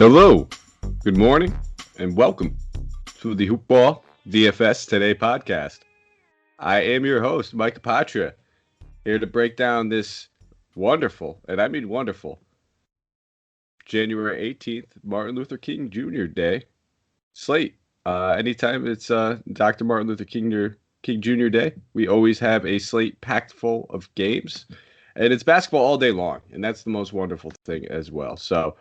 Hello, good morning, and welcome to the Hoopball DFS Today podcast. I am your host, Mike Patra, here to break down this wonderful, and I mean wonderful, January 18th, Martin Luther King Jr. Day slate. Anytime it's Dr. Martin Luther King Jr. Day, we always have a slate packed full of games, and it's basketball all day long, and that's the most wonderful thing as well. So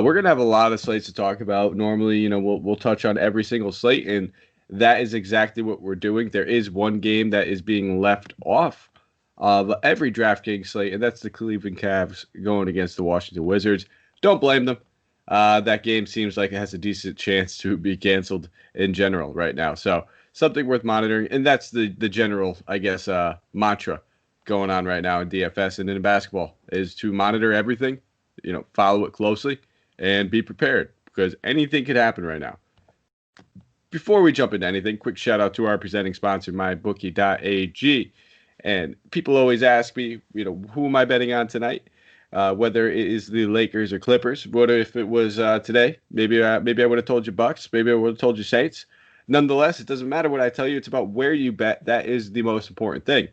we're going to have a lot of slates to talk about. Normally, we'll touch on every single slate, and that is exactly what we're doing. There is one game that is being left off of every DraftKings slate, and that's the Cleveland Cavs going against the Washington Wizards. Don't blame them. That game seems like it has a decent chance to be canceled in general right now. So something worth monitoring, and that's the general, I guess, mantra going on right now in DFS and in basketball is to monitor everything, follow it closely, and be prepared because anything could happen right now. Before we jump into anything, quick shout out to our presenting sponsor, mybookie.ag. And people always ask me, who am I betting on tonight? Whether it is the Lakers or Clippers. What if it was today? Maybe I would have told you Bucks. Maybe I would have told you Saints. Nonetheless, it doesn't matter what I tell you. It's about where you bet. That is the most important thing.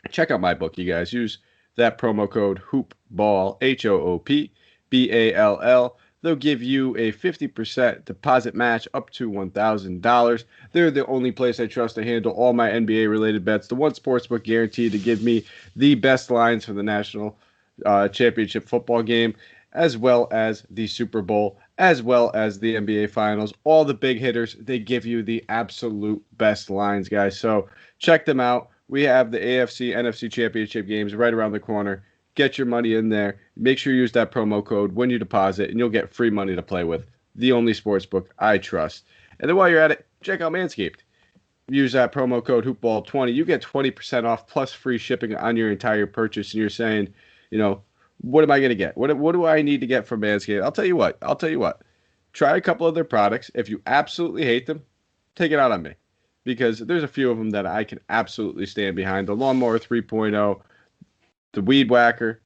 Check out my book, you guys. Use that promo code HOOPBALL, HOOPBALL. They'll give you a 50% deposit match up to $1,000. They're the only place I trust to handle all my NBA-related bets. The one sportsbook guaranteed to give me the best lines for the national championship football game, as well as the Super Bowl, as well as the NBA Finals. All the big hitters, they give you the absolute best lines, guys. So check them out. We have the AFC, NFC championship games right around the corner. Get your money in there. Make sure you use that promo code when you deposit, and you'll get free money to play with. The only sportsbook I trust. And then while you're at it, check out Manscaped. Use that promo code HoopBall20. You get 20% off plus free shipping on your entire purchase. And you're saying, what am I going to get? What do I need to get from Manscaped? I'll tell you what. Try a couple of their products. If you absolutely hate them, take it out on me. Because there's a few of them that I can absolutely stand behind. The Lawnmower 3.0, the Weed Whacker,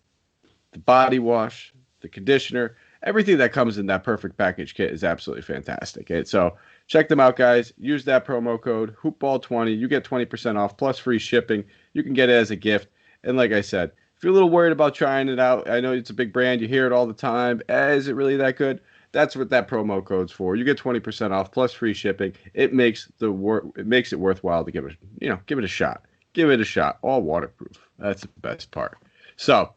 the Body Wash, the Conditioner, everything that comes in that perfect package kit is absolutely fantastic. Okay? So check them out, guys. Use that promo code HoopBall20. You get 20% off plus free shipping. You can get it as a gift. And like I said, if you're a little worried about trying it out, I know it's a big brand. You hear it all the time. Is it really that good? That's what that promo code's for. You get 20% off plus free shipping. It makes it worthwhile to give it a shot. Give it a shot. All waterproof. That's the best part. So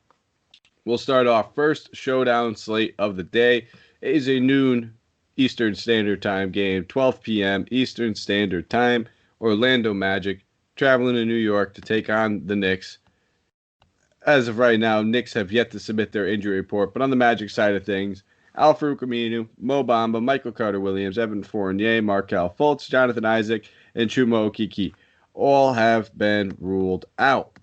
we'll start off first showdown slate of the day. It is a noon Eastern Standard Time game, 12 p.m. Eastern Standard Time. Orlando Magic traveling to New York to take on the Knicks. As of right now, Knicks have yet to submit their injury report, but on the Magic side of things, Al-Farouq Aminu, Mo Bamba, Michael Carter-Williams, Evan Fournier, Markelle Fultz, Jonathan Isaac, and Chuma Okeke all have been ruled out.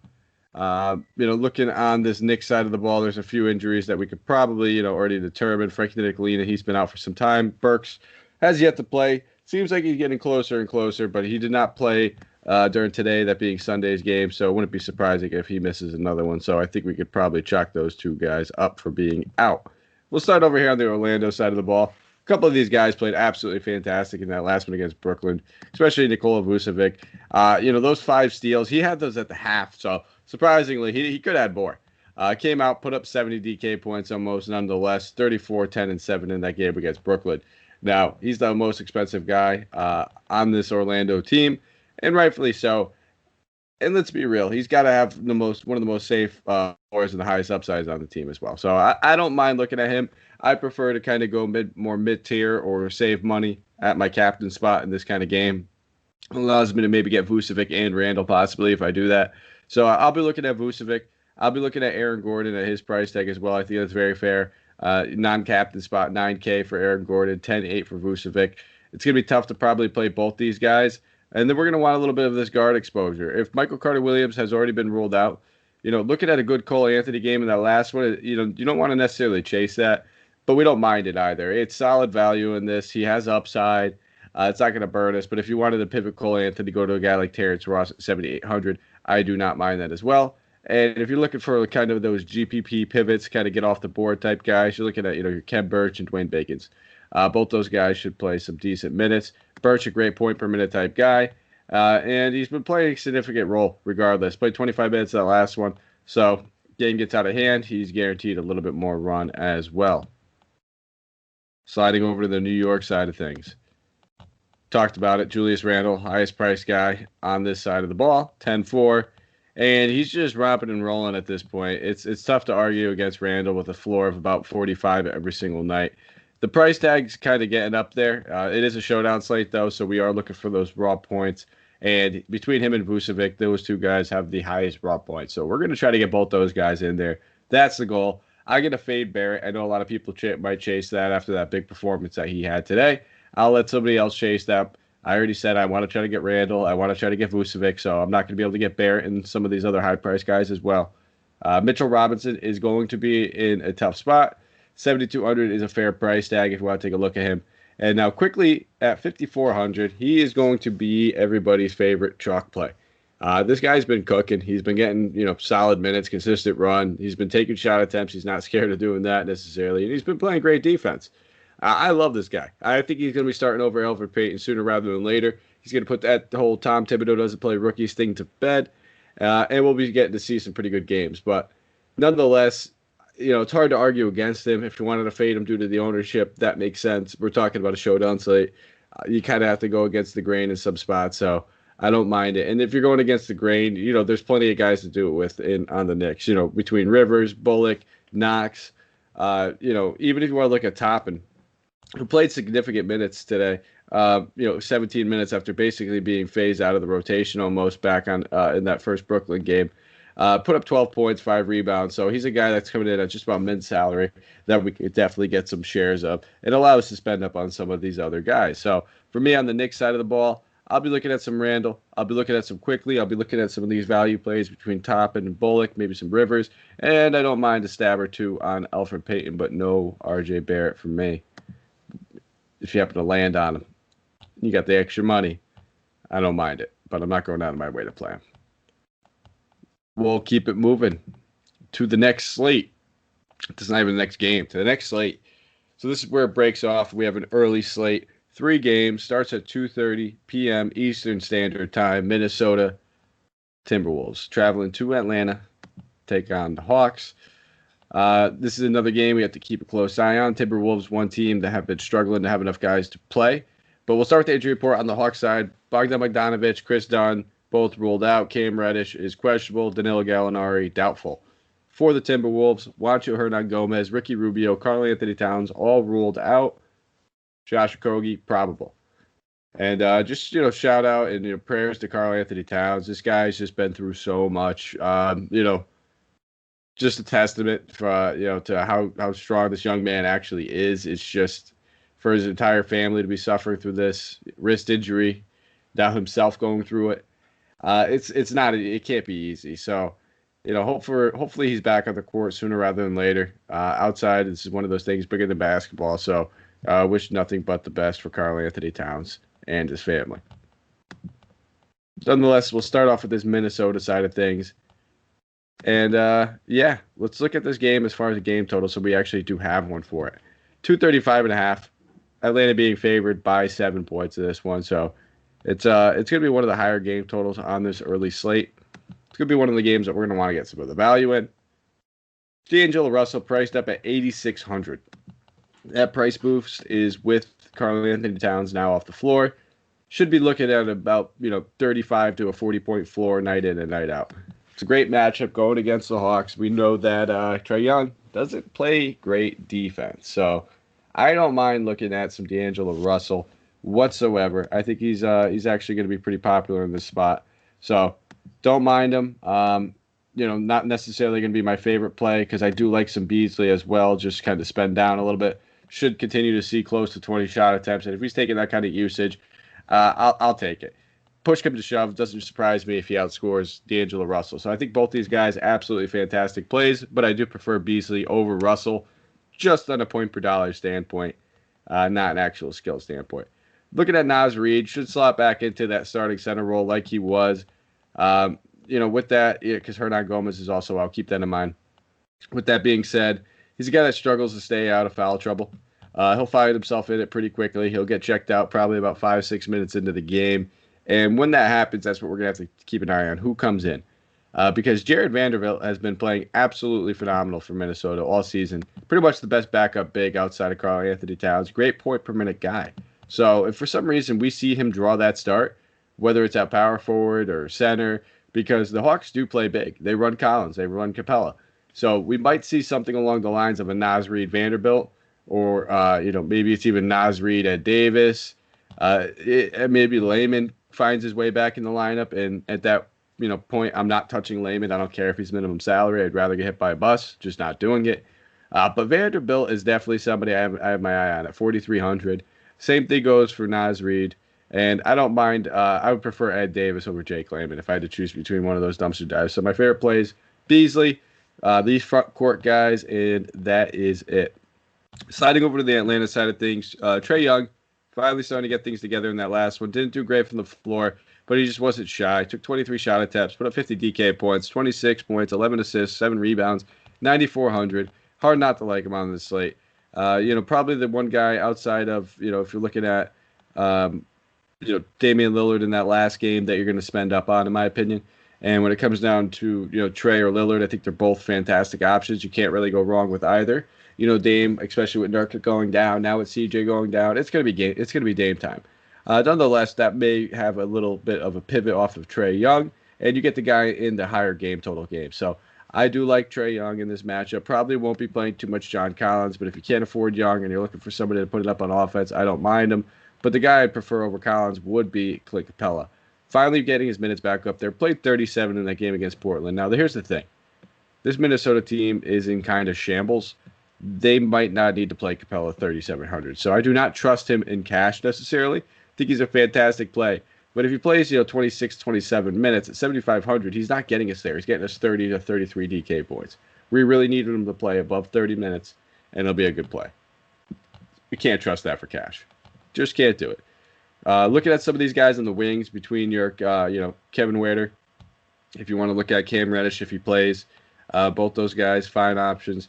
Looking on this Knicks side of the ball, there's a few injuries that we could probably, already determine. Frankie Ntilikina, he's been out for some time. Burks has yet to play. Seems like he's getting closer and closer, but he did not play during today, that being Sunday's game, so it wouldn't be surprising if he misses another one. So I think we could probably chalk those two guys up for being out. We'll start over here on the Orlando side of the ball. A couple of these guys played absolutely fantastic in that last one against Brooklyn, especially Nikola Vucevic. Those 5 steals, he had those at the half, so surprisingly, he could have had more. Came out, put up 70 DK points almost, nonetheless, 34, 10, and 7 in that game against Brooklyn. Now, he's the most expensive guy on this Orlando team, and rightfully so. And let's be real, he's got to have one of the most safe floors and the highest upsides on the team as well. So I don't mind looking at him. I prefer to kind of go more mid-tier or save money at my captain spot in this kind of game. It allows me to maybe get Vucevic and Randall possibly if I do that. So I'll be looking at Vucevic. I'll be looking at Aaron Gordon at his price tag as well. I think that's very fair. Non-captain spot, $9K for Aaron Gordon, $10,800 for Vucevic. It's going to be tough to probably play both these guys. And then we're going to want a little bit of this guard exposure. If Michael Carter-Williams has already been ruled out, looking at a good Cole Anthony game in that last one, you don't want to necessarily chase that, but we don't mind it either. It's solid value in this. He has upside. It's not going to burn us. But if you wanted to pivot Cole Anthony, go to a guy like Terrence Ross at 7,800, I do not mind that as well. And if you're looking for kind of those GPP pivots, kind of get off the board type guys, you're looking at your Ken Birch and Dwayne Bacons. Both those guys should play some decent minutes. Birch, a great point per minute type guy, and he's been playing a significant role regardless. Played 25 minutes that last one, so game gets out of hand, he's guaranteed a little bit more run as well. Sliding over to the New York side of things. Talked about it. Julius Randle, highest priced guy on this side of the ball, 10-4. And he's just romping and rolling at this point. It's tough to argue against Randle with a floor of about 45 every single night. The price tag's kind of getting up there. It is a showdown slate, though, so we are looking for those raw points. And between him and Vucevic, those two guys have the highest raw points. So we're going to try to get both those guys in there. That's the goal. I'm going to fade Barrett. I know a lot of people might chase that after that big performance that he had today. I'll let somebody else chase that. I already said I want to try to get Randall. I want to try to get Vucevic, so I'm not going to be able to get Barrett and some of these other high-priced guys as well. Mitchell Robinson is going to be in a tough spot. 7,200 is a fair price tag if you want to take a look at him. And now quickly at 5,400, he is going to be everybody's favorite chalk play. This guy's been cooking. He's been getting solid minutes, consistent run. He's been taking shot attempts. He's not scared of doing that necessarily, and he's been playing great defense. I love this guy. I think he's going to be starting over Elfrid Payton sooner rather than later. He's going to put that whole Tom Thibodeau doesn't play rookies thing to bed, and we'll be getting to see some pretty good games. But nonetheless, it's hard to argue against him. If you wanted to fade him due to the ownership, that makes sense. We're talking about a showdown slate. You kind of have to go against the grain in some spots, so I don't mind it. And if you're going against the grain, there's plenty of guys to do it with on the Knicks. Between Rivers, Bullock, Knox, even if you want to look at Toppin, who played significant minutes today, 17 minutes after basically being phased out of the rotation almost back on in that first Brooklyn game. Put up 12 points, 5 rebounds. So he's a guy that's coming in at just about mid-salary that we could definitely get some shares of. It allows us to spend up on some of these other guys. So for me on the Knicks side of the ball, I'll be looking at some Randall. I'll be looking at some Quickly. I'll be looking at some of these value plays between Toppin and Bullock, maybe some Rivers. And I don't mind a stab or two on Elfrid Payton, but no RJ Barrett for me. If you happen to land on him, you got the extra money, I don't mind it, but I'm not going out of my way to play him. We'll keep it moving to the next slate. It's not even the next game, to the next slate. So this is where it breaks off. We have an early slate. 3 games, starts at 2:30 p.m. Eastern Standard Time. Minnesota Timberwolves traveling to Atlanta, take on the Hawks. This is another game we have to keep a close eye on. Timberwolves, one team that have been struggling to have enough guys to play. But we'll start with the injury report on the Hawks side. Bogdan Bogdanovic, Chris Dunn, both ruled out. Cam Reddish is questionable. Danilo Gallinari, doubtful. For the Timberwolves, Juancho Hernan-Gomez, Ricky Rubio, Karl-Anthony Towns, all ruled out. Josh Okogie, probable. And just, shout out and, prayers to Karl-Anthony Towns. This guy's just been through so much. Just a testament for, to how strong this young man actually is. It's just for his entire family to be suffering through this wrist injury, now himself going through it. It can't be easy. So, hopefully he's back on the court sooner rather than later. Outside, this is one of those things bigger than basketball. So, wish nothing but the best for Karl-Anthony Towns and his family. Nonetheless, we'll start off with this Minnesota side of things. And, let's look at this game as far as the game total, so we actually do have one for it. 235.5. Atlanta being favored by 7 points in this one, so it's going to be one of the higher game totals on this early slate. It's going to be one of the games that we're going to want to get some of the value in. D'Angelo Russell priced up at 8,600. That price boost is with Karl-Anthony Towns now off the floor. Should be looking at about 35 to a 40-point floor night in and night out. It's a great matchup going against the Hawks. We know that Trae Young doesn't play great defense, so I don't mind looking at some D'Angelo Russell whatsoever. I think he's actually going to be pretty popular in this spot, so don't mind him. Not necessarily going to be my favorite play because I do like some Beasley as well. Just kind of spend down a little bit. Should continue to see close to 20 shot attempts, and if he's taking that kind of usage, I'll take it. Push comes to shove, doesn't surprise me if he outscores D'Angelo Russell. So I think both these guys absolutely fantastic plays, but I do prefer Beasley over Russell just on a point per dollar standpoint, not an actual skill standpoint. Looking at Naz Reid, should slot back into that starting center role like he was. with that, because Hernan Gomez is also out, keep that in mind. With that being said, he's a guy that struggles to stay out of foul trouble. He'll find himself in it pretty quickly. He'll get checked out probably about 5-6 minutes into the game. And when that happens, that's what we're going to have to keep an eye on. Who comes in? Because Jared Vanderbilt has been playing absolutely phenomenal for Minnesota all season. Pretty much the best backup big outside of Karl Anthony Towns. Great point per minute guy. So if for some reason we see him draw that start, whether it's at power forward or center, because the Hawks do play big. They run Collins. They run Capella. So we might see something along the lines of a Naz Reid Vanderbilt, or maybe it's even Naz Reid at Davis. Maybe Layman finds his way back in the lineup, and at that point, I'm not touching Layman. I don't care if he's minimum salary. I'd rather get hit by a bus. Just not doing it. But Vanderbilt is definitely somebody I have my eye on at 4,300. Same thing goes for Naz Reid. And I don't mind. I would prefer Ed Davis over Jake Layman if I had to choose between one of those dumpster dives. So my favorite plays, Beasley, these front court guys, and that is it. Sliding over to the Atlanta side of things, Trae Young finally starting to get things together in that last one. Didn't do great from the floor, but he just wasn't shy. Took 23 shot attempts, put up 50 DK points, 26 points, 11 assists, 7 rebounds, 9,400. Hard not to like him on this slate. Probably the one guy outside of, if you're looking at, Damian Lillard in that last game that you're going to spend up on, in my opinion. And when it comes down to, Trae or Lillard, I think they're both fantastic options. You can't really go wrong with either. Dame, especially with Nurkic going down, now with CJ going down, it's going to be Dame time. Nonetheless, that may have a little bit of a pivot off of Trae Young, and you get the guy in the higher game total game. So I do like Trae Young in this matchup. Probably won't be playing too much John Collins, but if you can't afford Young and you're looking for somebody to put it up on offense, I don't mind him. But the guy I'd prefer over Collins would be Clint Capella. Finally getting his minutes back up there. Played 37 in that game against Portland. Now, here's the thing. This Minnesota team is in kind of shambles. They might not need to play Capella 3,700. So I do not trust him in cash necessarily. I think he's a fantastic play. But if he plays, 26, 27 minutes at 7,500, he's not getting us there. He's getting us 30 to 33 DK points. We really needed him to play above 30 minutes, and it'll be a good play. We can't trust that for cash. Just can't do it. Looking at some of these guys on the wings between your, Kevin Huerter, if you want to look at Cam Reddish if he plays, both those guys, fine options.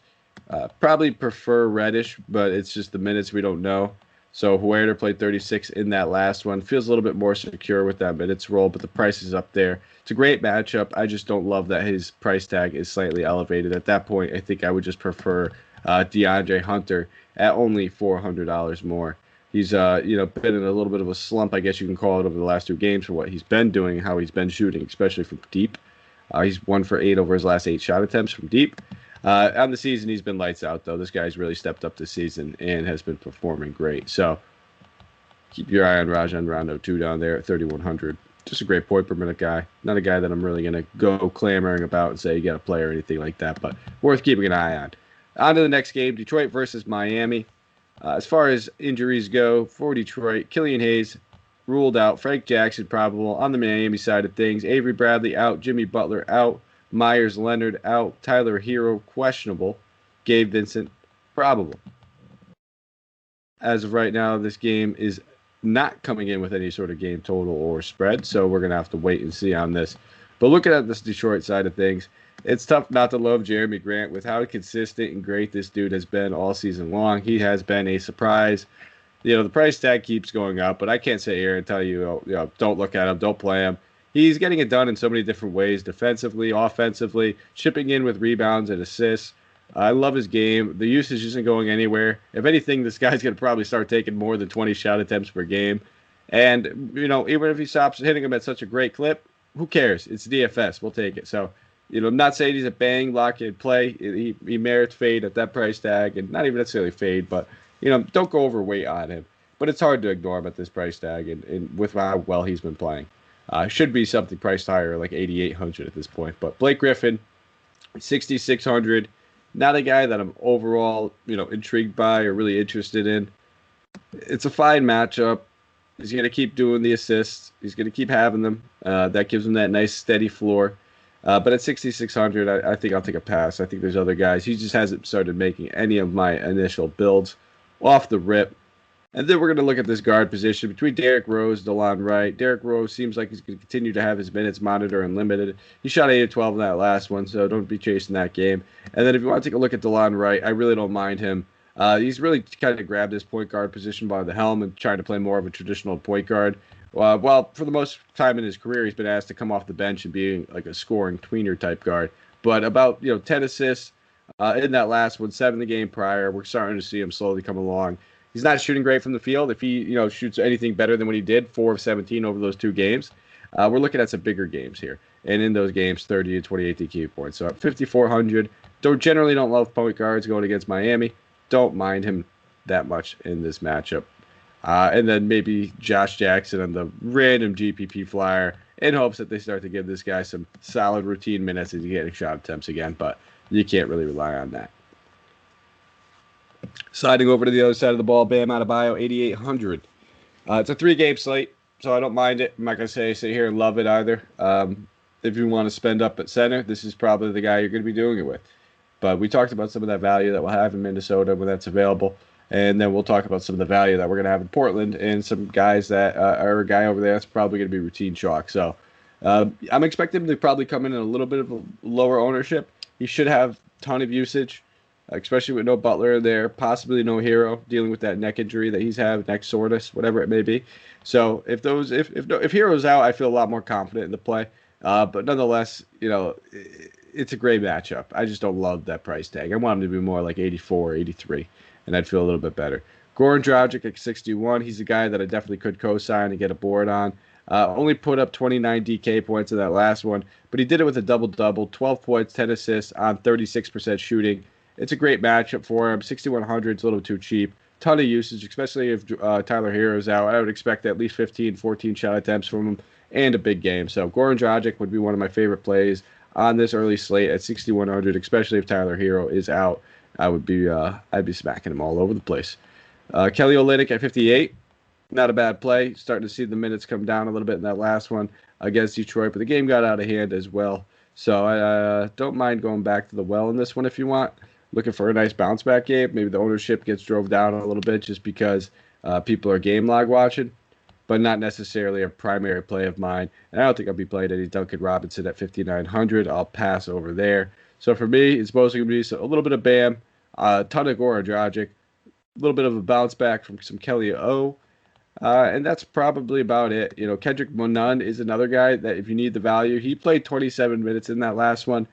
Probably prefer Reddish, but it's just the minutes we don't know. So Huerter played 36 in that last one. Feels a little bit more secure with that minutes roll, but the price is up there. It's a great matchup. I just don't love that his price tag is slightly elevated. At that point, I think I would just prefer DeAndre Hunter at only $400 more. He's been in a little bit of a slump, I guess you can call it, over the last 2 games for what he's been doing, how he's been shooting, especially from deep. He's 1 for 8 over his last 8 shot attempts from deep. On the season, he's been lights out, though. This guy's really stepped up this season and has been performing great. So keep your eye on Rajon Rondo, too, down there at 3,100. Just a great point per minute guy. Not a guy that I'm really going to go clamoring about and say you got to play or anything like that, but worth keeping an eye on. On to the next game, Detroit versus Miami. As far as injuries go, for Detroit, Killian Hayes ruled out. Frank Jackson probable on the Miami side of things. Avery Bradley out. Jimmy Butler out. Myers Leonard out. Tyler Hero questionable. Gabe Vincent probable. As of right now, this game is not coming in with any sort of game total or spread, so we're going to have to wait and see on this. But looking at this Detroit side of things, it's tough not to love Jeremy Grant with how consistent and great this dude has been all season long. He has been a surprise. The price tag keeps going up, but I can't sit here and tell you, don't look at him, don't play him. He's getting it done in so many different ways, defensively, offensively, chipping in with rebounds and assists. I love his game. The usage isn't going anywhere. If anything, this guy's going to probably start taking more than 20 shot attempts per game. And, even if he stops hitting them at such a great clip, who cares? It's DFS. We'll take it. So, I'm not saying he's a bang, lock-in play. He merits fade at that price tag, and not even necessarily fade, but, don't go overweight on him. But it's hard to ignore him at this price tag and with how well he's been playing. Should be something priced higher, like 8,800 at this point. But Blake Griffin, 6,600. Not a guy that I'm overall, intrigued by or really interested in. It's a fine matchup. He's going to keep doing the assists. He's going to keep having them. That gives him that nice steady floor. But at 6,600, I think I'll take a pass. I think there's other guys. He just hasn't started making any of my initial builds off the rip. And then we're going to look at this guard position between Derrick Rose, DeLon Wright. Derrick Rose seems like he's going to continue to have his minutes monitored and limited. He shot 8 of 12 in that last one, so don't be chasing that game. And then if you want to take a look at DeLon Wright, I really don't mind him. He's really kind of grabbed this point guard position by the helm and trying to play more of a traditional point guard. Well, for the most time in his career, he's been asked to come off the bench and be like a scoring tweener type guard. But about 10 assists in that last one, 7 the game prior. We're starting to see him slowly come along. He's not shooting great from the field. If he, shoots anything better than what he did, 4 of 17 over those 2 games, we're looking at some bigger games here. And in those games, 30 to 28 DQ points. So at 5,400, generally don't love point guards going against Miami. Don't mind him that much in this matchup. And then maybe Josh Jackson on the random GPP flyer in hopes that they start to give this guy some solid routine minutes as he's getting shot attempts again. But you can't really rely on that. Sliding over to the other side of the ball, Bam Adebayo, 8,800. It's a 3-game slate, so I don't mind it. I'm not going to sit here and love it either. If you want to spend up at center, this is probably the guy you're going to be doing it with. But we talked about some of that value that we'll have in Minnesota when that's available. And then we'll talk about some of the value that we're going to have in Portland and some guys that are a guy over there that's probably going to be routine chalk. So I'm expecting him to probably come in a little bit of a lower ownership. He should have a ton of usage, especially with no Butler in there, possibly no Hero dealing with that neck injury that he's had, neck soreness, whatever it may be. So if Hero's out, I feel a lot more confident in the play. But nonetheless, it's a great matchup. I just don't love that price tag. I want him to be more like 84, 83, and I'd feel a little bit better. Goran Dragic at 61. He's a guy that I definitely could co-sign and get a board on. Only put up 29 DK points in that last one, but he did it with a double-double, 12 points, 10 assists on 36% shooting. It's a great matchup for him. 6,100 is a little too cheap. Ton of usage, especially if Tyler Hero's out. I would expect at least 15, 14 shot attempts from him and a big game. So Goran Dragic would be one of my favorite plays on this early slate at 6,100, especially if Tyler Hero is out. I'd be smacking him all over the place. Kelly Olynyk at 58. Not a bad play. Starting to see the minutes come down a little bit in that last one against Detroit, but the game got out of hand as well. So I don't mind going back to the well in this one if you want. Looking for a nice bounce back game. Maybe the ownership gets drove down a little bit just because people are game log watching, but not necessarily a primary play of mine. And I don't think I'll be playing any Duncan Robinson at 5,900. I'll pass over there. So for me, it's mostly going to be a little bit of Bam, a ton of Goran Dragic, a little bit of a bounce back from some Kelly O. And that's probably about it. Kendrick Nunn is another guy that if you need the value, he played 27 minutes in that last one.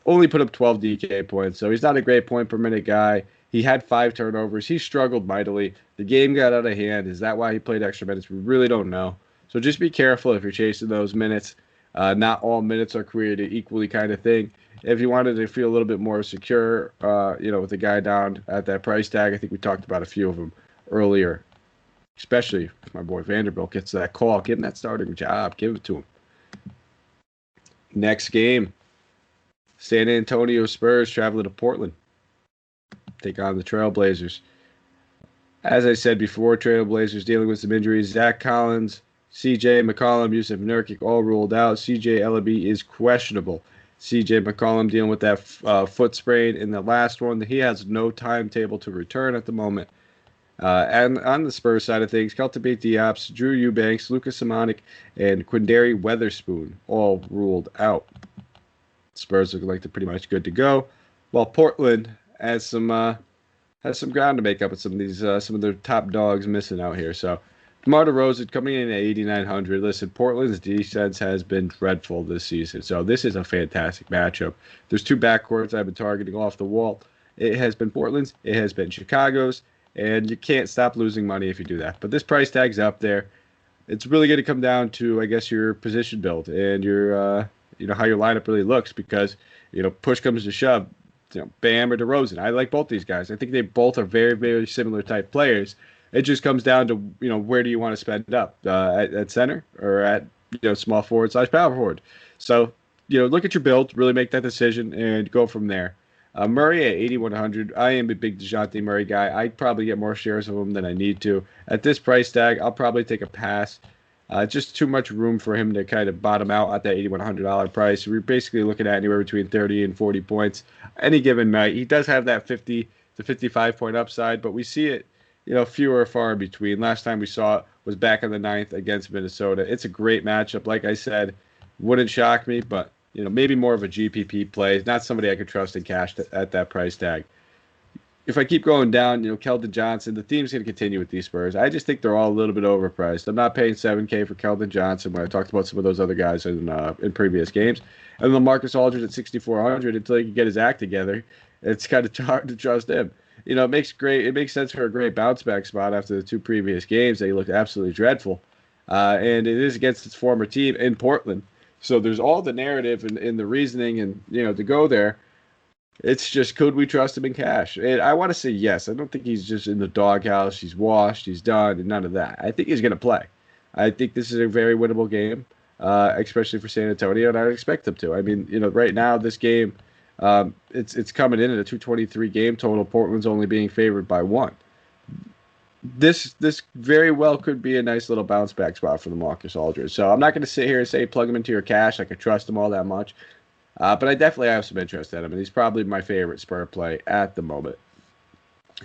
Only put up 12 DK points, so he's not a great point per minute guy. He had 5 turnovers. He struggled mightily. The game got out of hand. Is that why he played extra minutes? We really don't know. So just be careful if you're chasing those minutes. Not all minutes are created equally kind of thing. If you wanted to feel a little bit more secure, with the guy down at that price tag, I think we talked about a few of them earlier, especially if my boy Vanderbilt gets that call. Give him that starting job. Give it to him. Next game. San Antonio Spurs traveling to Portland. Take on the Trailblazers. As I said before, Trailblazers dealing with some injuries. Zach Collins, CJ McCollum, Yusuf Nurkic all ruled out. CJ Ellaby is questionable. CJ McCollum dealing with that foot sprain in the last one. He has no timetable to return at the moment. And on the Spurs side of things, Keltabate Diop, Drew Eubanks, Lucas Simonik, and Quindary Weatherspoon all ruled out. Spurs look like they're pretty much good to go, while Portland has some ground to make up with some of their top dogs missing out here. So DeMar DeRozan coming in at 8,900. Listen, Portland's defense has been dreadful this season, so this is a fantastic matchup. There's 2 backcourts I've been targeting off the wall. It has been Portland's, it has been Chicago's, and you can't stop losing money if you do that. But this price tag's up there. It's really going to come down to, I guess, your position build and your how your lineup really looks, because push comes to shove, Bam or DeRozan. I like both these guys. I think they both are very, very similar type players. It just comes down to where do you want to spend up, at center or at small forward / power forward. So look at your build, really make that decision, and go from there. Murray at 8,100. I am a big DeJounte Murray guy. I'd probably get more shares of him than I need to. At this price tag, I'll probably take a pass. Just too much room for him to kind of bottom out at that $8,100 price. We're basically looking at anywhere between 30 and 40 points any given night. He does have that 50 to 55 point upside, but we see it fewer are far in between. Last time we saw it was back in the ninth against Minnesota. It's a great matchup. Like I said, wouldn't shock me, but maybe more of a GPP play. Not somebody I could trust in cash at that price tag. If I keep going down, Keldon Johnson, the theme's going to continue with these Spurs. I just think they're all a little bit overpriced. I'm not paying $7K for Keldon Johnson when I talked about some of those other guys in previous games. And LaMarcus Aldridge at 6,400 until he can get his act together. It's kind of hard to trust him. It makes sense for a great bounce back spot after the two previous games. They looked absolutely dreadful. And it is against its former team in Portland. So there's all the narrative and the reasoning and, to go there. It's just, could we trust him in cash? And I want to say yes. I don't think he's just in the doghouse. He's washed. He's done, and none of that. I think he's going to play. I think this is a very winnable game, especially for San Antonio, and I would expect them to. I mean, right now this game, it's coming in at a 223 game total. Portland's only being favored by 1. This very well could be a nice little bounce back spot for the Marcus Aldridge. So I'm not going to sit here and say plug him into your cash. I could trust him all that much. But I definitely have some interest in him, and he's probably my favorite Spur play at the moment.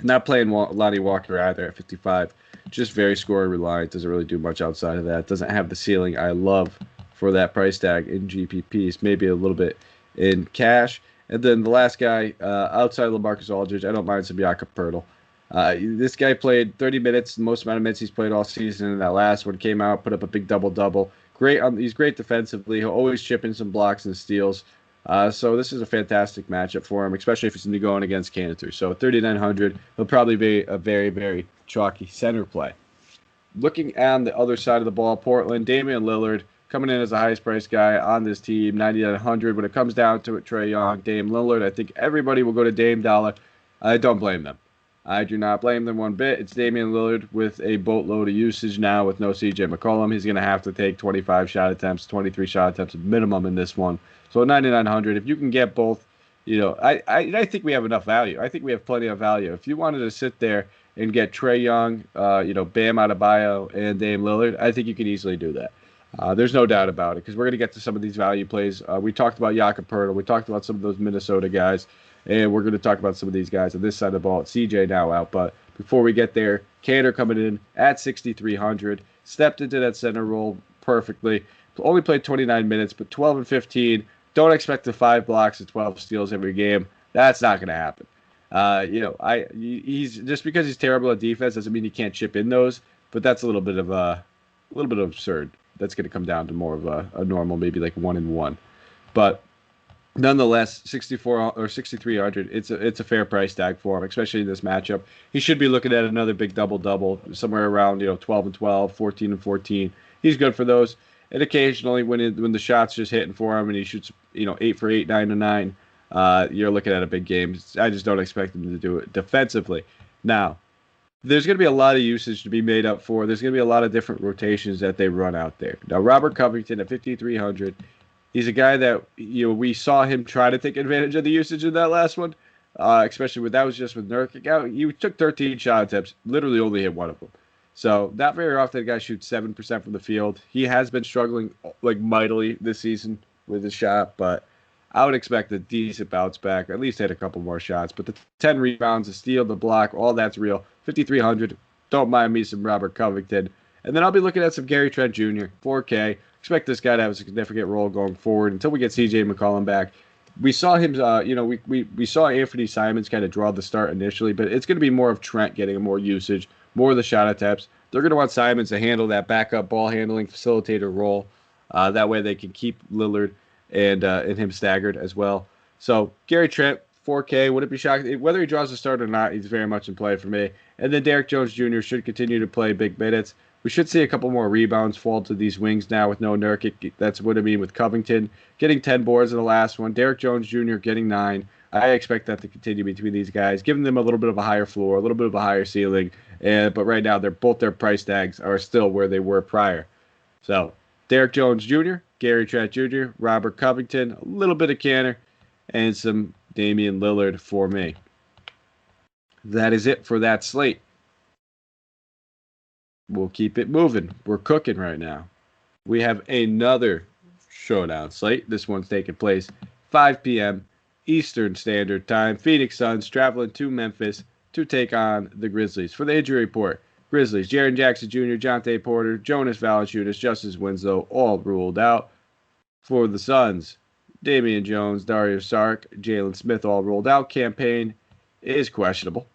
Not playing Lonnie Walker either at 55. Just very scoring reliant. Doesn't really do much outside of that. Doesn't have the ceiling I love for that price tag in GPPs. Maybe a little bit in cash. And then the last guy, outside of LaMarcus Aldridge, I don't mind some Jakob Poeltl. This guy played 30 minutes, the most amount of minutes he's played all season. And that last one came out, put up a big double-double. He's great defensively. He'll always chip in some blocks and steals. So this is a fantastic matchup for him, especially if he's going to be going against Cantor. So 3,900, he'll probably be a very, very chalky center play. Looking on the other side of the ball, Portland, Damian Lillard coming in as the highest priced guy on this team, 9,900. When it comes down to it, Trae Young, Dame Lillard, I think everybody will go to Dame Dollar. I don't blame them. I do not blame them one bit. It's Damian Lillard with a boatload of usage now with no CJ McCollum. He's going to have to take 25 shot attempts, 23 shot attempts minimum in this one. So 9,900, if you can get both, I think we have enough value. I think we have plenty of value. If you wanted to sit there and get Trae Young, Bam Adebayo, and Dame Lillard, I think you can easily do that. There's no doubt about it because we're going to get to some of these value plays. We talked about Jakob Poeltl. We talked about some of those Minnesota guys. And we're going to talk about some of these guys on this side of the ball. CJ now out. But before we get there, Cantor coming in at 6,300. Stepped into that center role perfectly. Only played 29 minutes, but 12 and 15. Don't expect the 5 blocks and 12 steals every game. That's not going to happen. He's just because he's terrible at defense doesn't mean he can't chip in those. But that's a little bit absurd. That's going to come down to more of a normal, maybe like 1-1. But nonetheless, 64 or 6,300. It's a fair price tag for him, especially in this matchup. He should be looking at another big double somewhere around 12 and 12, 14 and 14. He's good for those. And occasionally, when the shots just hitting for him and he shoots 8 for 8, 9 to 9, you're looking at a big game. I just don't expect him to do it defensively. Now, there's going to be a lot of usage to be made up for. There's going to be a lot of different rotations that they run out there. Now, Robert Covington at 5,300. He's a guy that we saw him try to take advantage of the usage in that last one, especially that was just with Nurkic out. He took 13 shot attempts, literally only hit one of them. So not very often a guy shoots 7% from the field. He has been struggling like mightily this season with his shot, but I would expect a decent bounce back, at least hit a couple more shots. But the 10 rebounds, the steal, the block, all that's real. 5,300. Don't mind me some Robert Covington. And then I'll be looking at some Gary Trent Jr., 4K. Expect this guy to have a significant role going forward until we get CJ McCollum back. We saw him, we saw Anthony Simons kind of draw the start initially, but it's going to be more of Trent getting more usage, more of the shot attempts. They're going to want Simons to handle that backup ball handling facilitator role. That way they can keep Lillard and him staggered as well. So Gary Trent, 4K, wouldn't be shocked. Whether he draws the start or not, he's very much in play for me. And then Derrick Jones Jr. should continue to play big minutes. We should see a couple more rebounds fall to these wings now with no Nurkic. That's what I mean with Covington getting 10 boards in the last one. Derrick Jones Jr. getting 9. I expect that to continue between these guys, giving them a little bit of a higher floor, a little bit of a higher ceiling. But right now, both their price tags are still where they were prior. So Derrick Jones Jr., Gary Trent Jr., Robert Covington, a little bit of Cantor, and some Damian Lillard for me. That is it for that slate. We'll keep it moving. We're cooking right now. We have another showdown slate. This one's taking place 5 p.m. Eastern Standard Time. Phoenix Suns traveling to Memphis to take on the Grizzlies. For the injury report, Grizzlies, Jaren Jackson Jr., Jonte Porter, Jonas Valanciunas, Justice Winslow, all ruled out. For the Suns, Damian Jones, Dario Saric, Jalen Smith, all ruled out. Campaign is questionable.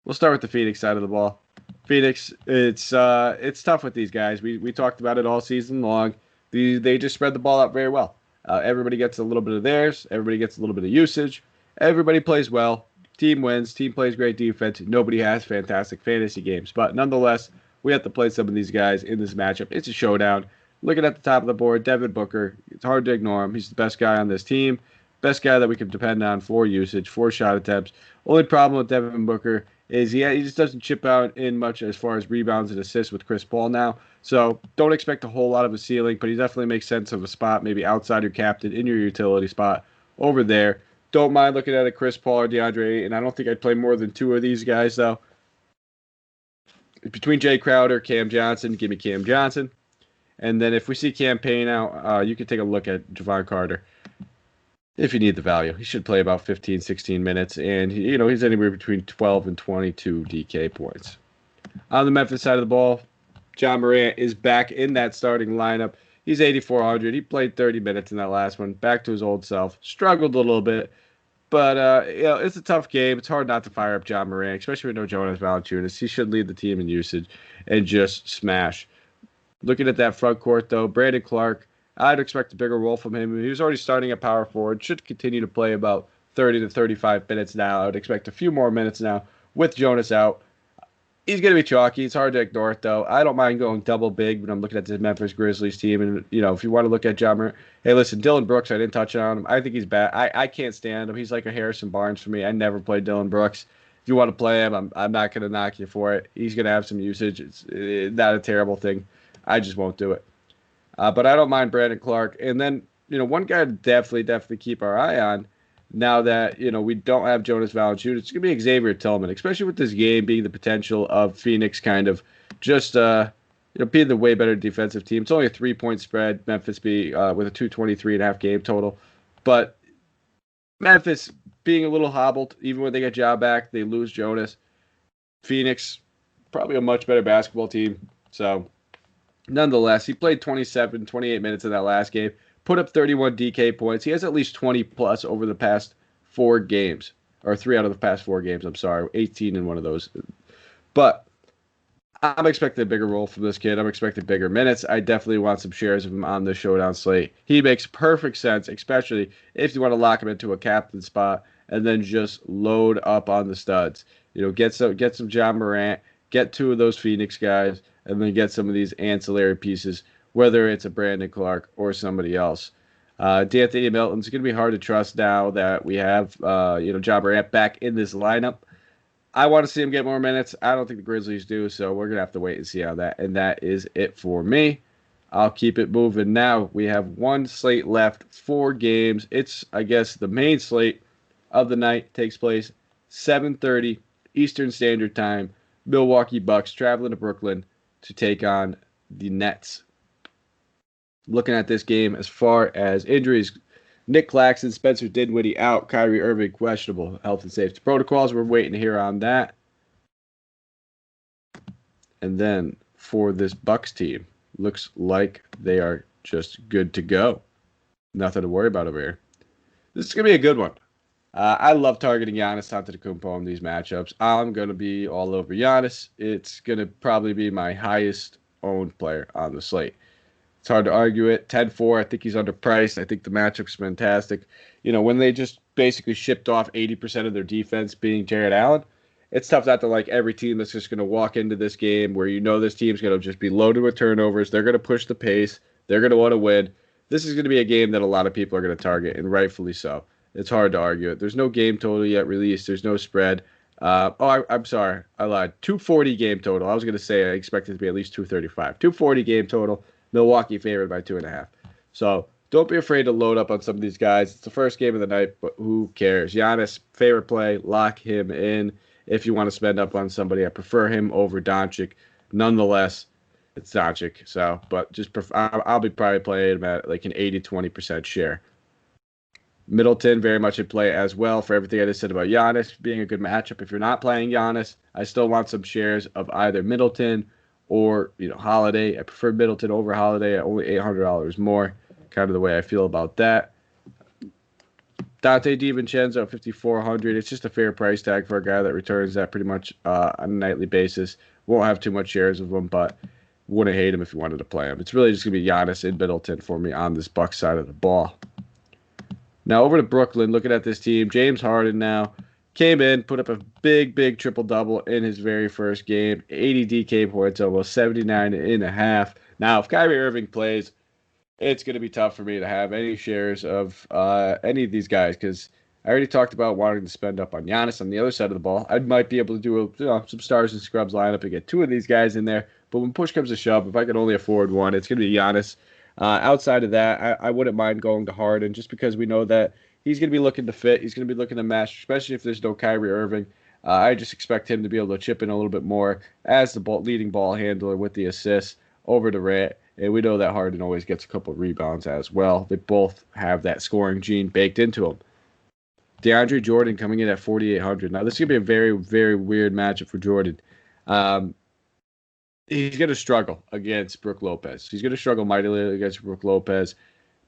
We'll start with the Phoenix side of the ball. Phoenix, it's tough with these guys. We talked about it all season long. They just spread the ball out very well. Everybody gets a little bit of theirs. Everybody gets a little bit of usage. Everybody plays well. Team wins. Team plays great defense. Nobody has fantastic fantasy games. But nonetheless, we have to play some of these guys in this matchup. It's a showdown. Looking at the top of the board, Devin Booker. It's hard to ignore him. He's the best guy on this team. Best guy that we can depend on for usage, for shot attempts. Only problem with Devin Booker is he just doesn't chip out in much as far as rebounds and assists with Chris Paul now. So don't expect a whole lot of a ceiling, but he definitely makes sense of a spot, maybe outside your captain, in your utility spot over there. Don't mind looking at a Chris Paul or DeAndre, and I don't think I'd play more than two of these guys, though. Between Jay Crowder, Cam Johnson, give me Cam Johnson. And then if we see campaign out, you can take a look at Javon Carter. If you need the value, he should play about 15, 16 minutes, and he's anywhere between 12 and 22 DK points. On the Memphis side of the ball, John Morant is back in that starting lineup. He's 8,400. He played 30 minutes in that last one, back to his old self. Struggled a little bit, but it's a tough game. It's hard not to fire up John Morant, especially with no Jonas Valanciunas. He should lead the team in usage and just smash. Looking at that front court, though, Brandon Clark, I'd expect a bigger role from him. He was already starting at power forward. Should continue to play about 30 to 35 minutes now. I would expect a few more minutes now with Jonas out. He's going to be chalky. It's hard to ignore it, though. I don't mind going double big when I'm looking at the Memphis Grizzlies team. And, if you want to look at John Morant, hey, listen, Dylan Brooks, I didn't touch on him. I think he's bad. I can't stand him. He's like a Harrison Barnes for me. I never played Dylan Brooks. If you want to play him, I'm not going to knock you for it. He's going to have some usage. It's not a terrible thing. I just won't do it. But I don't mind Brandon Clark. And then, one guy to definitely keep our eye on now that, we don't have Jonas Valanciunas, it's going to be Xavier Tillman, especially with this game being the potential of Phoenix kind of just, being the way better defensive team. It's only a 3-point spread, Memphis with a 223.5 game total. But Memphis being a little hobbled, even when they get Ja back, they lose Jonas. Phoenix, probably a much better basketball team. So, nonetheless, he played 28 minutes in that last game, put up 31 DK points. He has at least 20 plus over the past 4 games, or 3 out of the past 4 games. I'm sorry, 18 in one of those. But I'm expecting a bigger role from this kid. I'm expecting bigger minutes. I definitely want some shares of him on the showdown slate. He makes perfect sense, especially if you want to lock him into a captain spot and then just load up on the studs. Get some John Morant, get 2 of those Phoenix guys, and then get some of these ancillary pieces, whether it's a Brandon Clark or somebody else. D'Anthony Melton's going to be hard to trust now that we have, John Morant back in this lineup. I want to see him get more minutes. I don't think the Grizzlies do, so we're going to have to wait and see how that. And that is it for me. I'll keep it moving now. We have 1 slate left, 4 games. It's, I guess, the main slate of the night takes place 7:30 Eastern Standard Time. Milwaukee Bucks traveling to Brooklyn to take on the Nets. Looking at this game as far as injuries, Nick Claxton, Spencer Dinwiddie out, Kyrie Irving questionable health and safety protocols. We're waiting to hear on that. And then for this Bucks team, looks like they are just good to go. Nothing to worry about over here. This is going to be a good one. I love targeting Giannis Antetokounmpo in these matchups. I'm going to be all over Giannis. It's going to probably be my highest owned player on the slate. It's hard to argue it. 10-4, I think he's underpriced. I think the matchup's fantastic. When they just basically shipped off 80% of their defense being Jared Allen, it's tough not to like every team that's just going to walk into this game where this team's going to just be loaded with turnovers. They're going to push the pace. They're going to want to win. This is going to be a game that a lot of people are going to target, and rightfully so. It's hard to argue it. There's no game total yet released. There's no spread. I'm sorry. I lied. 240 game total. I was going to say I expect it to be at least 235. 240 game total. Milwaukee favored by 2.5. So don't be afraid to load up on some of these guys. It's the first game of the night, but who cares? Giannis, favorite play. Lock him in. If you want to spend up on somebody, I prefer him over Doncic. Nonetheless, it's Doncic. So, but I'll be probably playing him at like an 80-20% share. Middleton very much in play as well for everything I just said about Giannis being a good matchup. If you're not playing Giannis, I still want some shares of either Middleton or Holiday. I prefer Middleton over Holiday at only $800 more. Kind of the way I feel about that. Dante DiVincenzo, 5,400. It's just a fair price tag for a guy that returns that pretty much on a nightly basis. Won't have too much shares of him, but wouldn't hate him if you wanted to play him. It's really just going to be Giannis and Middleton for me on this Bucks side of the ball. Now over to Brooklyn, looking at this team. James Harden now came in, put up a big triple-double in his very first game. 80 DK points, almost 79.5. Now, if Kyrie Irving plays, it's going to be tough for me to have any shares of any of these guys because I already talked about wanting to spend up on Giannis on the other side of the ball. I might be able to do some stars and scrubs lineup and get two of these guys in there. But when push comes to shove, if I can only afford one, it's going to be Giannis. Outside of that, I wouldn't mind going to Harden just because we know that he's going to be looking to fit. He's going to be looking to match, especially if there's no Kyrie Irving. I just expect him to be able to chip in a little bit more as the leading ball handler with the assists over Durant. And we know that Harden always gets a couple of rebounds as well. They both have that scoring gene baked into them. DeAndre Jordan coming in at 4,800. Now, this is going to be a very weird matchup for Jordan. He's going to struggle against Brook Lopez. He's going to struggle mightily against Brook Lopez.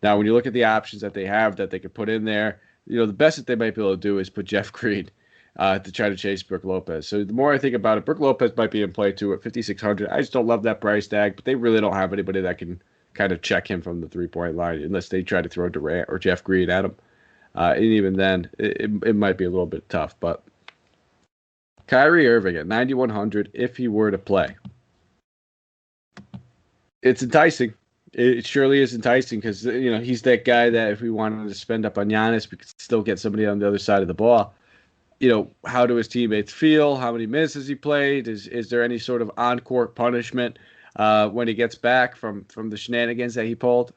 Now, when you look at the options that they have that they could put in there, the best that they might be able to do is put Jeff Green to try to chase Brook Lopez. So the more I think about it, Brook Lopez might be in play too at 5,600. I just don't love that price tag, but they really don't have anybody that can kind of check him from the three-point line unless they try to throw Durant or Jeff Green at him. And even then, it might be a little bit tough. But Kyrie Irving at 9,100 if he were to play. It's enticing. It surely is enticing because he's that guy that if we wanted to spend up on Giannis, we could still get somebody on the other side of the ball. How do his teammates feel? How many minutes has he played? Is there any sort of on-court punishment when he gets back from the shenanigans that he pulled?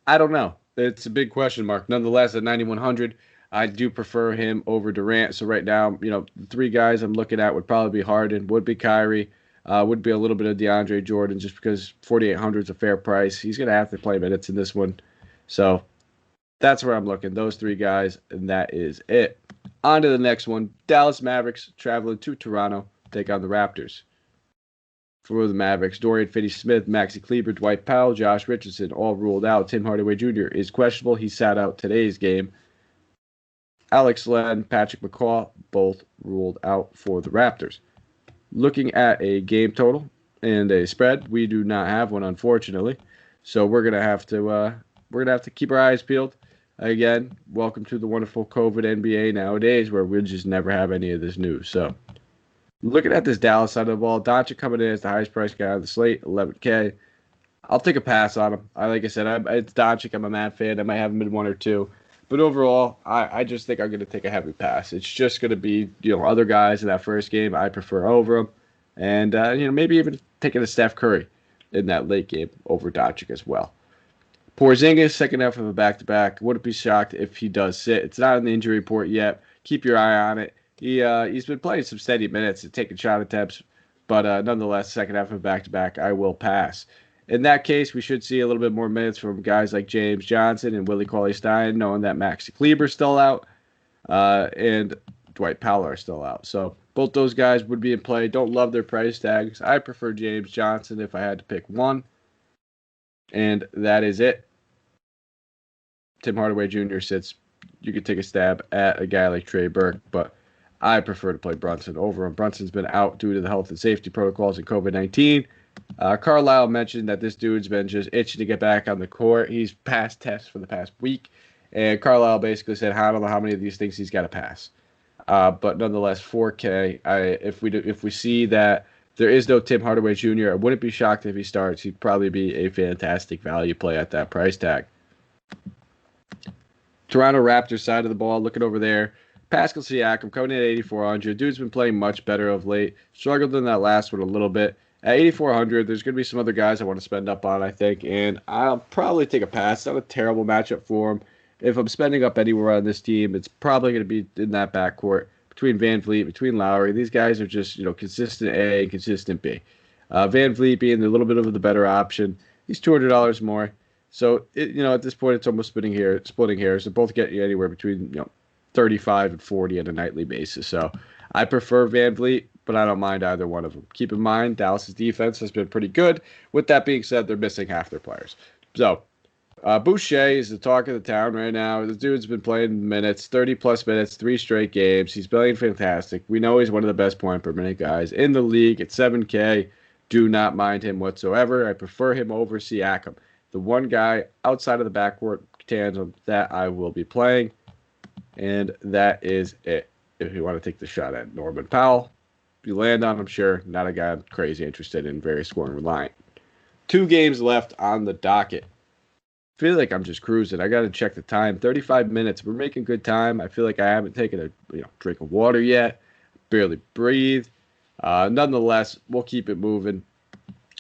I don't know. It's a big question mark. Nonetheless, at 9,100, I do prefer him over Durant. So right now, the three guys I'm looking at would probably be Harden, would be Kyrie, would be a little bit of DeAndre Jordan just because 4,800 is a fair price. He's going to have to play minutes in this one. So that's where I'm looking. Those three guys, and that is it. On to the next one. Dallas Mavericks traveling to Toronto, take on the Raptors. For the Mavericks, Dorian Finney-Smith, Maxi Kleber, Dwight Powell, Josh Richardson, all ruled out. Tim Hardaway Jr. is questionable. He sat out today's game. Alex Len, Patrick McCaw, both ruled out for the Raptors. Looking at a game total and a spread, we do not have one, unfortunately. So we're gonna have to keep our eyes peeled. Again, welcome to the wonderful COVID NBA nowadays, where we'll just never have any of this news. So, looking at this Dallas side of the ball, Doncic coming in as the highest price guy on the slate, 11K. I'll take a pass on him. Like I said, it's Doncic. I'm a mad fan. I might have him in one or two. But overall, I just think I'm going to take a heavy pass. It's just going to be, other guys in that first game I prefer over him. And, maybe even taking a Steph Curry in that late game over Doncic as well. Porzingis, second half of a back-to-back. Wouldn't be shocked if he does sit. It's not in the injury report yet. Keep your eye on it. He's been playing some steady minutes and taking shot attempts. But nonetheless, second half of a back-to-back, I will pass. In that case, we should see a little bit more minutes from guys like James Johnson and Willie Cauley-Stein, knowing that Maxi Kleber's still out and Dwight Powell are still out. So both those guys would be in play. Don't love their price tags. I prefer James Johnson if I had to pick one. And that is it. Tim Hardaway Jr. sits. You could take a stab at a guy like Trey Burke, but I prefer to play Brunson over him. Brunson's been out due to the health and safety protocols and COVID-19. Carlisle mentioned that this dude's been just itching to get back on the court. He's passed tests for the past week, and Carlisle basically said, I don't know how many of these things he's got to pass. But nonetheless, 4K. If we see that there is no Tim Hardaway Jr., I wouldn't be shocked if he starts. He'd probably be a fantastic value play at that price tag. Toronto Raptors side of the ball, looking over there. Pascal Siakam coming in at 8,400. Dude's been playing much better of late. Struggled in that last one a little bit. At 8,400, there's going to be some other guys I want to spend up on, I think, and I'll probably take a pass. It's not a terrible matchup for him. If I'm spending up anywhere on this team, it's probably going to be in that backcourt between Van Vliet, between Lowry. These guys are just, consistent A and consistent B. Van Vliet being a little bit of the better option. He's $200 more. So at this point, it's almost splitting hairs. They both get you anywhere between 35 and 40 on a nightly basis. So I prefer Van Vliet, but I don't mind either one of them. Keep in mind, Dallas's defense has been pretty good. With that being said, they're missing half their players. So Boucher is the talk of the town right now. The dude's been playing minutes, 30-plus minutes, 3 straight games. He's playing fantastic. We know he's one of the best point per minute guys in the league at 7K. Do not mind him whatsoever. I prefer him over Siakam. The one guy outside of the backcourt tandem that I will be playing, and that is it. If you want to take the shot at Norman Powell, if you land on him, sure. Not a guy I'm crazy interested in, very scoring reliant. 2 games left on the docket. Feel like I'm just cruising. I got to check the time. 35 minutes. We're making good time. I feel like I haven't taken a drink of water yet. Barely breathe. Nonetheless, we'll keep it moving.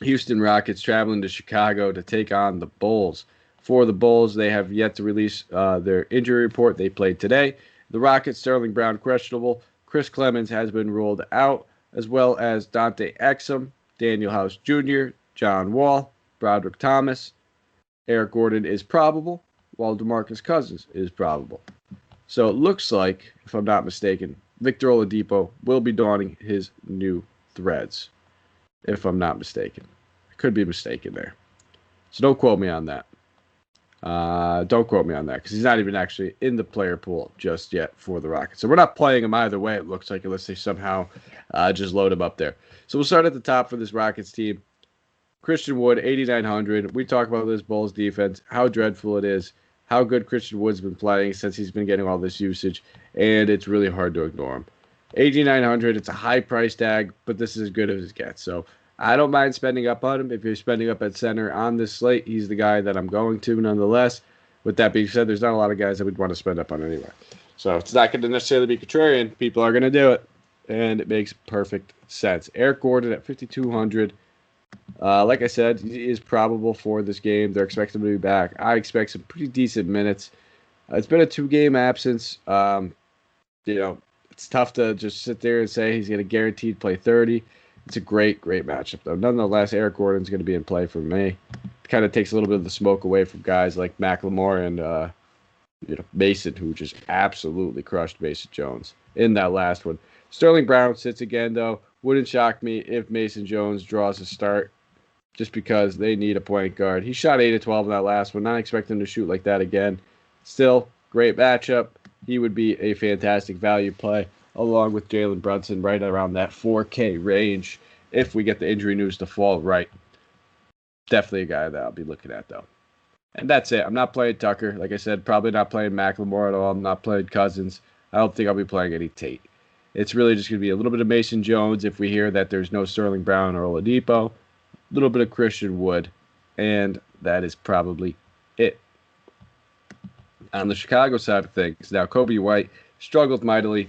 Houston Rockets traveling to Chicago to take on the Bulls. For the Bulls, they have yet to release their injury report. They played today. The Rockets, Sterling Brown, questionable. Chris Clemens has been ruled out, as well as Dante Exum, Daniel House Jr., John Wall, Broderick Thomas. Eric Gordon is probable, while DeMarcus Cousins is probable. So it looks like, if I'm not mistaken, Victor Oladipo will be donning his new threads, if I'm not mistaken. I could be mistaken there. So don't quote me on that. Don't quote me on that, because he's not even actually in the player pool just yet for the Rockets. So we're not playing him either way, it looks like, unless they somehow just load him up there. So we'll start at the top for this Rockets team. Christian Wood, 8,900. We talk about this Bulls defense, how dreadful it is, how good Christian Wood's been playing since he's been getting all this usage, and it's really hard to ignore him. 8,900, it's a high price tag, but this is as good as it gets. So I don't mind spending up on him. If you're spending up at center on this slate, he's the guy that I'm going to nonetheless. With that being said, there's not a lot of guys that we'd want to spend up on anyway. So it's not going to necessarily be contrarian. People are going to do it, and it makes perfect sense. Eric Gordon at 5,200. Like I said, he is probable for this game. They're expecting him to be back. I expect some pretty decent minutes. It's been a 2-game absence. It's tough to just sit there and say he's going to guaranteed play 30. It's a great, great matchup, though. Nonetheless, Eric Gordon's going to be in play for me. It kind of takes a little bit of the smoke away from guys like McLemore and Mason, who just absolutely crushed Mason Jones in that last one. Sterling Brown sits again, though. Wouldn't shock me if Mason Jones draws a start, just because they need a point guard. He shot 8 of 12 in that last one. Not expecting him to shoot like that again. Still, great matchup. He would be a fantastic value play, along with Jalen Brunson, right around that 4K range if we get the injury news to fall right. Definitely a guy that I'll be looking at, though. And that's it. I'm not playing Tucker. Like I said, probably not playing McLemore at all. I'm not playing Cousins. I don't think I'll be playing any Tate. It's really just going to be a little bit of Mason Jones if we hear that there's no Sterling Brown or Oladipo. A little bit of Christian Wood. And that is probably it. On the Chicago side of things, now Kobe White struggled mightily.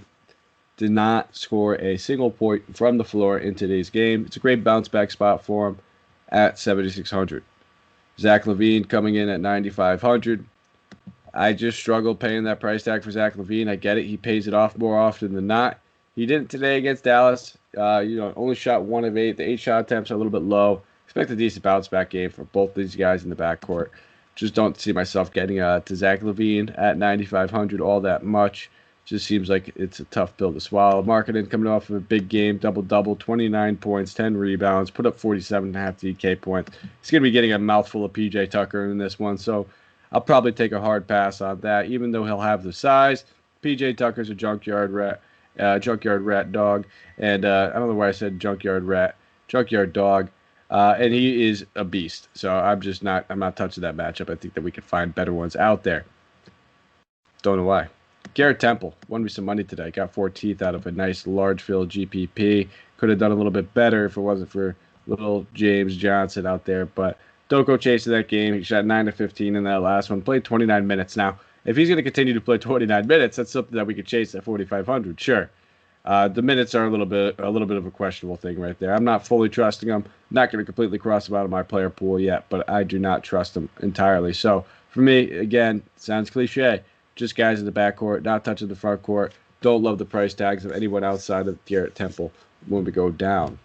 Did not score a single point from the floor in today's game. It's a great bounce back spot for him at 7,600. Zach Levine coming in at 9,500. I just struggled paying that price tag for Zach Levine. I get it. He pays it off more often than not. He didn't today against Dallas. Only shot 1 of 8. The 8 shot attempts are a little bit low. Expect a decent bounce back game for both these guys in the backcourt. Just don't see myself getting to Zach Levine at 9,500 all that much. Just seems like it's a tough pill to swallow. Marketing coming off of a big game, double-double, 29 points, 10 rebounds, put up 47.5 DK points. He's going to be getting a mouthful of P.J. Tucker in this one, so I'll probably take a hard pass on that, even though he'll have the size. P.J. Tucker's a junkyard rat dog, and I don't know why I said junkyard dog, and he is a beast. So I'm not touching that matchup. I think that we can find better ones out there. Don't know why. Garrett Temple won me some money today. Got 4 teeth out of a nice large field GPP. Could have done a little bit better if it wasn't for little James Johnson out there, but don't go chasing that game. He shot 9 of 15 in that last one. Played 29 minutes. Now, if he's going to continue to play 29 minutes, that's something that we could chase at 4,500. Sure. The minutes are a little bit of a questionable thing right there. I'm not fully trusting him. Not going to completely cross him out of my player pool yet, but I do not trust him entirely. So for me, again, sounds cliche. Just guys in the backcourt, not touching the front court. Don't love the price tags of anyone outside of Garrett Temple when we go down.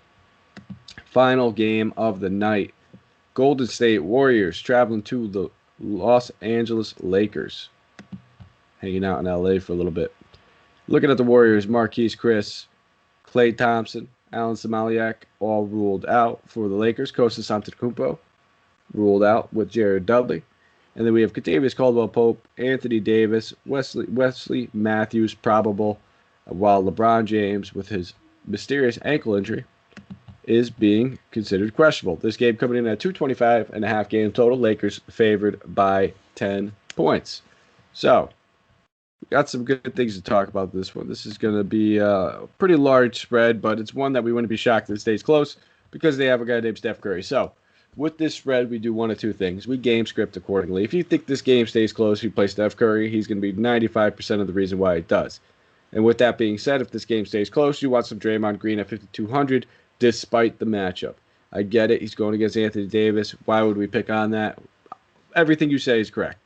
Final game of the night. Golden State Warriors traveling to the Los Angeles Lakers. Hanging out in LA for a little bit. Looking at the Warriors, Marquise Chris, Klay Thompson, Alan Samaliak, all ruled out for the Lakers. Kostas Antetokounmpo ruled out with Jared Dudley. And then we have Kentavious Caldwell-Pope, Anthony Davis, Wesley Matthews probable, while LeBron James, with his mysterious ankle injury, is being considered questionable. This game coming in at 225.5 game total. Lakers favored by 10 points. So, we got some good things to talk about this one. This is going to be a pretty large spread, but it's one that we wouldn't be shocked if it stays close because they have a guy named Steph Curry. So, with this spread, we do one of two things. We game script accordingly. If you think this game stays close, you play Steph Curry, he's going to be 95% of the reason why it does. And with that being said, if this game stays close, you want some Draymond Green at 5,200 despite the matchup. I get it. He's going against Anthony Davis. Why would we pick on that? Everything you say is correct.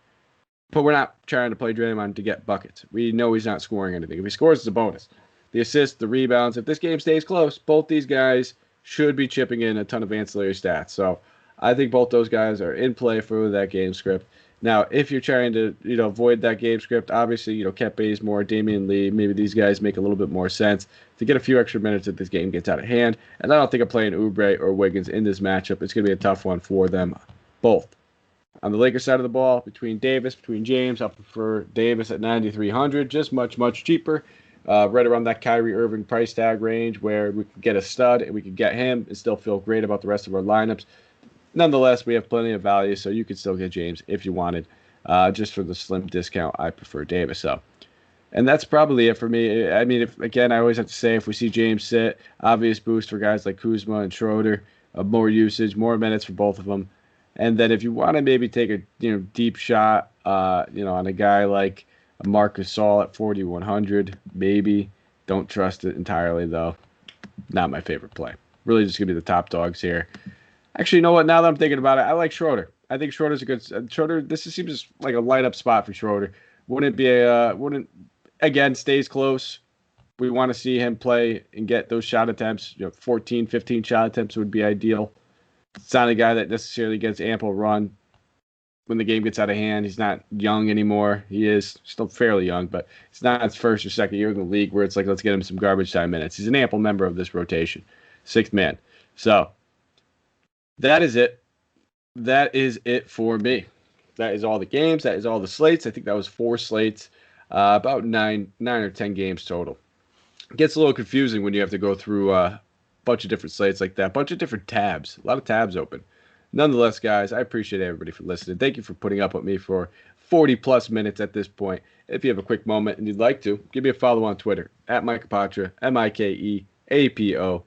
But we're not trying to play Draymond to get buckets. We know he's not scoring anything. If he scores, it's a bonus. The assists, the rebounds. If this game stays close, both these guys should be chipping in a ton of ancillary stats. So I think both those guys are in play for that game script. Now, if you're trying to, avoid that game script, obviously, Kent Bazemore, Damian Lee, maybe these guys make a little bit more sense to get a few extra minutes if this game gets out of hand. And I don't think I'm playing Oubre or Wiggins in this matchup. It's going to be a tough one for them both. On the Lakers side of the ball, between James, I prefer Davis at 9,300, just much cheaper. Right around that Kyrie Irving price tag range where we could get a stud and we could get him and still feel great about the rest of our lineups. Nonetheless, we have plenty of value, so you could still get James if you wanted. Just for the slim discount, I prefer Davis. So, and that's probably it for me. I mean, I always have to say, if we see James sit, obvious boost for guys like Kuzma and Schroeder, more usage, more minutes for both of them. And then if you want to maybe take a deep shot, on a guy like Marc Gasol at 4,100, maybe. Don't trust it entirely though. Not my favorite play. Really, just gonna be the top dogs here. Actually, you know what? Now that I'm thinking about it, I like Schroeder. I think Schroeder's a good Schroeder. This seems like a light up spot for Schroeder. Again, stays close. We want to see him play and get those shot attempts. 14, 15 shot attempts would be ideal. It's not a guy that necessarily gets ample run when the game gets out of hand. He's not young anymore. He is still fairly young, but it's not his first or second year in the league where it's like, let's get him some garbage time minutes. He's an ample member of this rotation. Sixth man. So, that is it. That is it for me. That is all the games. That is all the slates. I think that was 4 slates, about 9 or 10 games total. It gets a little confusing when you have to go through a bunch of different slates like that, a bunch of different tabs, a lot of tabs open. Nonetheless, guys, I appreciate everybody for listening. Thank you for putting up with me for 40-plus minutes at this point. If you have a quick moment and you'd like to, give me a follow on Twitter, at Mike Apotria, MikeApotria.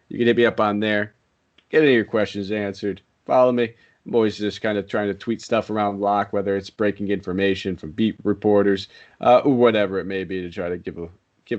You can hit me up on there. Get any of your questions answered. Follow me. I'm always just kind of trying to tweet stuff around lock, whether it's breaking information from beat reporters, or whatever it may be, to try to give a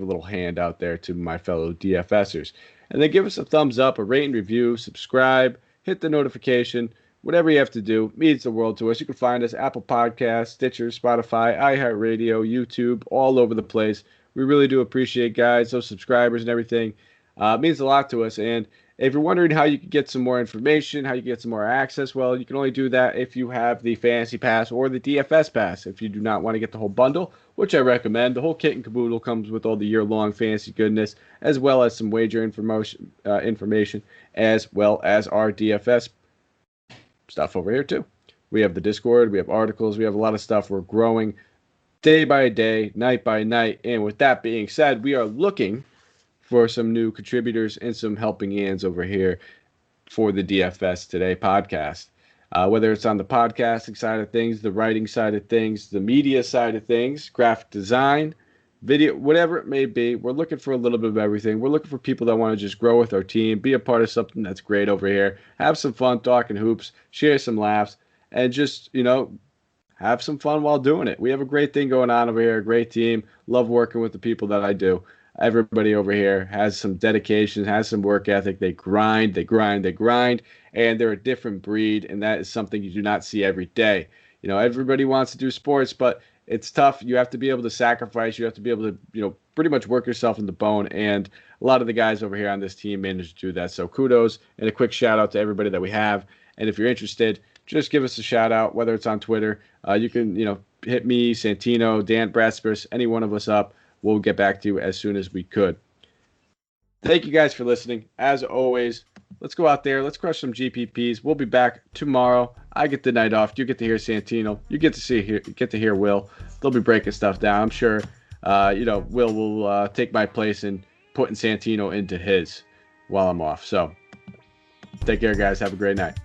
little hand out there to my fellow DFSers. And then give us a thumbs up, a rate and review, subscribe, hit the notification, whatever you have to do. It means the world to us. You can find us Apple Podcasts, Stitcher, Spotify, iHeartRadio, YouTube, all over the place. We really do appreciate, guys, those subscribers and everything. It means a lot to us. And if you're wondering how you can get some more information, how you get some more access, well, you can only do that if you have the Fantasy Pass or the DFS Pass. If you do not want to get the whole bundle, which I recommend, the whole kit and caboodle comes with all the year-long fantasy goodness, as well as some wager information, as well as our DFS stuff over here too. We have the Discord, we have articles, we have a lot of stuff. We're growing day by day, night by night. And with that being said, we are looking for some new contributors and some helping hands over here for the DFS Today podcast. Whether it's on the podcasting side of things, the writing side of things, the media side of things, graphic design, video, whatever it may be, we're looking for a little bit of everything. We're looking for people that want to just grow with our team, be a part of something that's great over here, have some fun talking hoops, share some laughs, and just, have some fun while doing it. We have a great thing going on over here, a great team. Love working with the people that I do. Everybody over here has some dedication, has some work ethic. They grind, and they're a different breed, and that is something you do not see every day. Everybody wants to do sports, but it's tough. You have to be able to sacrifice. You have to be able to, pretty much work yourself in the bone, and a lot of the guys over here on this team manage to do that. So kudos and a quick shout out to everybody that we have. And if you're interested, just give us a shout out, whether it's on Twitter. You can, hit me, Santino, Dan Braspers, any one of us up. We'll get back to you as soon as we could. Thank you guys for listening. As always, let's go out there. Let's crush some GPPs. We'll be back tomorrow. I get the night off. You get to hear Santino. You get to hear Will. They'll be breaking stuff down. I'm sure, Will will take my place in putting Santino into his while I'm off. So take care, guys. Have a great night.